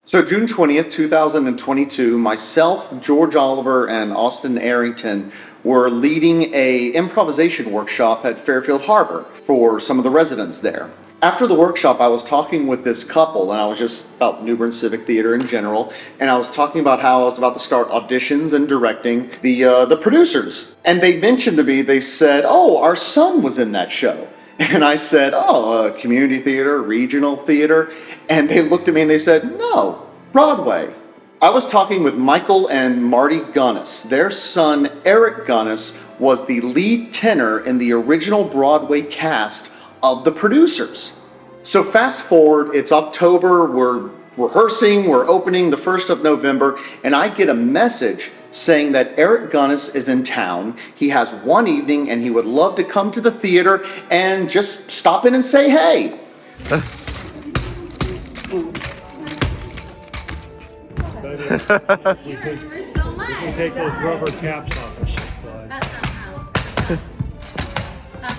So June 20th, 2022, myself, George Oliver, and Austin Arrington were leading a improvisation workshop at Fairfield Harbor for some of the residents there. After the workshop, I was talking with this couple, and I was just about New Bern Civic Theater in general, and I was talking about how I was about to start auditions and directing the producers. And they mentioned to me, they said, "Oh, our son was in that show." And I said, "Oh, community theater, regional theater." And they looked at me and they said, "No, Broadway." I was talking with Michael and Marty Gunhus. Their son, Eric Gunhus, was the lead tenor in the original Broadway cast of the producers. So fast forward, it's October, we're rehearsing, we're opening the 1st of November, and I get a message saying that Eric Gunhus is in town. He has one evening and he would love to come to the theater and just stop in and say hey. You remember so much. You can take those rubber caps off and shit. That's not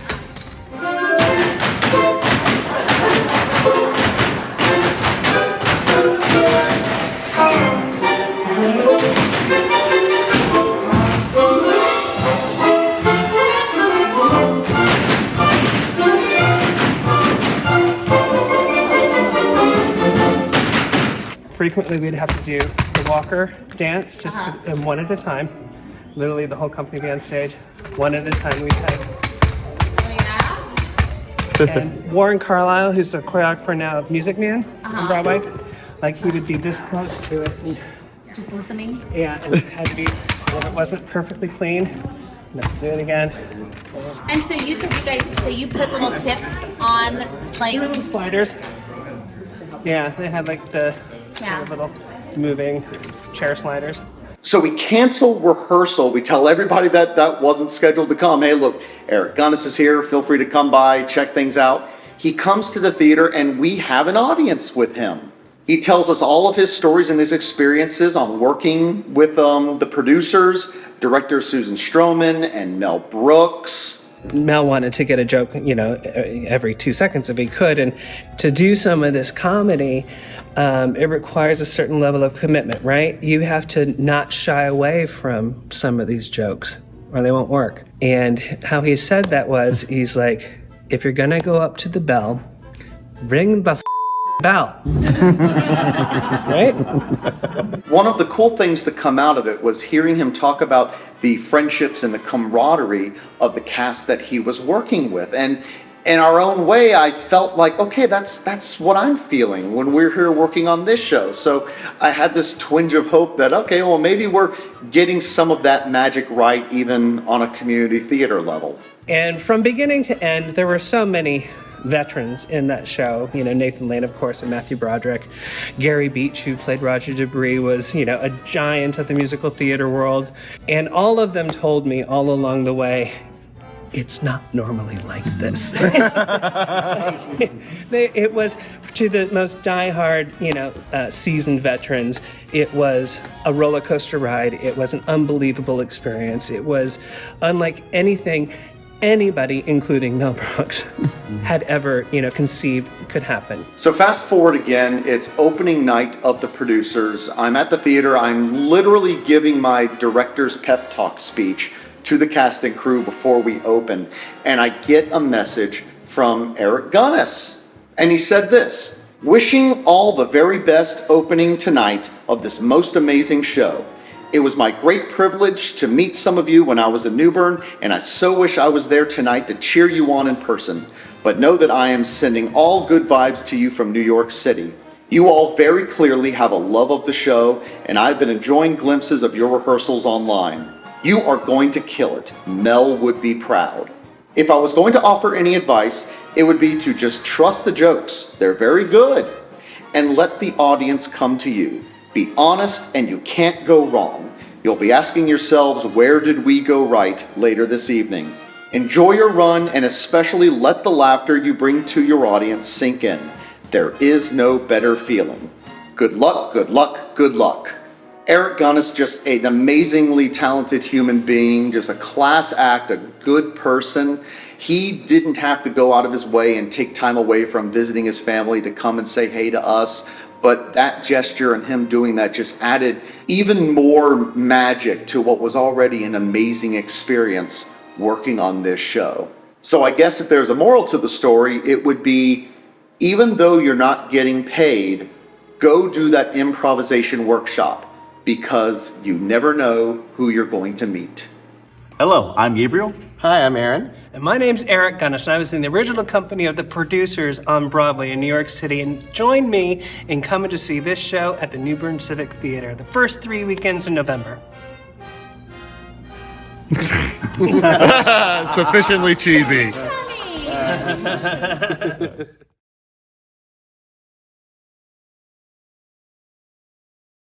Frequently, we'd have to do the walker dance, just and one at a time. Literally, the whole company be on stage, one at a time. We'd have. And Warren Carlisle, who's the choreographer now of Music Man on Broadway, like he would be this close to it. And, just listening. yeah, and it had to be. If it wasn't perfectly clean, let's do it again. And so you said you put little tips on like Little sliders. Yeah, they had like the sort of little moving chair sliders. So we cancel rehearsal. We tell everybody that wasn't scheduled to come. Hey, look, Eric Gunhus is here. Feel free to come by, check things out. He comes to the theater and we have an audience with him. He tells us all of his stories and his experiences on working with the producers, director Susan Stroman and Mel Brooks. Mel wanted to get a joke, every 2 seconds if he could. And to do some of this comedy, it requires a certain level of commitment, right? You have to not shy away from some of these jokes or they won't work. And how he said that was, he's like, if you're going to go up to the bell, ring the bell. Right? One of the cool things to come out of it was hearing him talk about the friendships and the camaraderie of the cast that he was working with. And in our own way, I felt like, okay, that's what I'm feeling when we're here working on this show. So I had this twinge of hope that, okay, well, maybe we're getting some of that magic right even on a community theater level. And from beginning to end, there were so many veterans in that show. Nathan Lane, of course, and Matthew Broderick. Gary Beach, who played Roger Debris, was, a giant of the musical theater world. And all of them told me all along the way, it's not normally like this. It was, to the most diehard, seasoned veterans, it was a roller coaster ride. It was an unbelievable experience. It was unlike anything anybody, including Mel Brooks, had ever, conceived could happen. So fast forward again, it's opening night of the producers. I'm at the theater. I'm literally giving my director's pep talk speech to the cast and crew before we open. And I get a message from Eric Gunhus. And he said this: "Wishing all the very best opening tonight of this most amazing show. It was my great privilege to meet some of you when I was in New Bern, and I so wish I was there tonight to cheer you on in person. But know that I am sending all good vibes to you from New York City. You all very clearly have a love of the show, and I've been enjoying glimpses of your rehearsals online. You are going to kill it. Mel would be proud. If I was going to offer any advice, it would be to just trust the jokes. They're very good. And let the audience come to you. Be honest and you can't go wrong. You'll be asking yourselves, where did we go right later this evening? Enjoy your run and especially let the laughter you bring to your audience sink in. There is no better feeling. Good luck, good luck, good luck." Eric Gunhus, just an amazingly talented human being, just a class act, a good person. He didn't have to go out of his way and take time away from visiting his family to come and say hey to us, but that gesture and him doing that just added even more magic to what was already an amazing experience working on this show. So I guess if there's a moral to the story, it would be, even though you're not getting paid, go do that improvisation workshop, because you never know who you're going to meet. Hello, I'm Gabriel. Hi, I'm Aaron. And my name's Eric Gunhus, and I was in the original company of the producers on Broadway in New York City, and join me in coming to see this show at the New Bern Civic Theater the first 3 weekends in November. Sufficiently cheesy. Funny.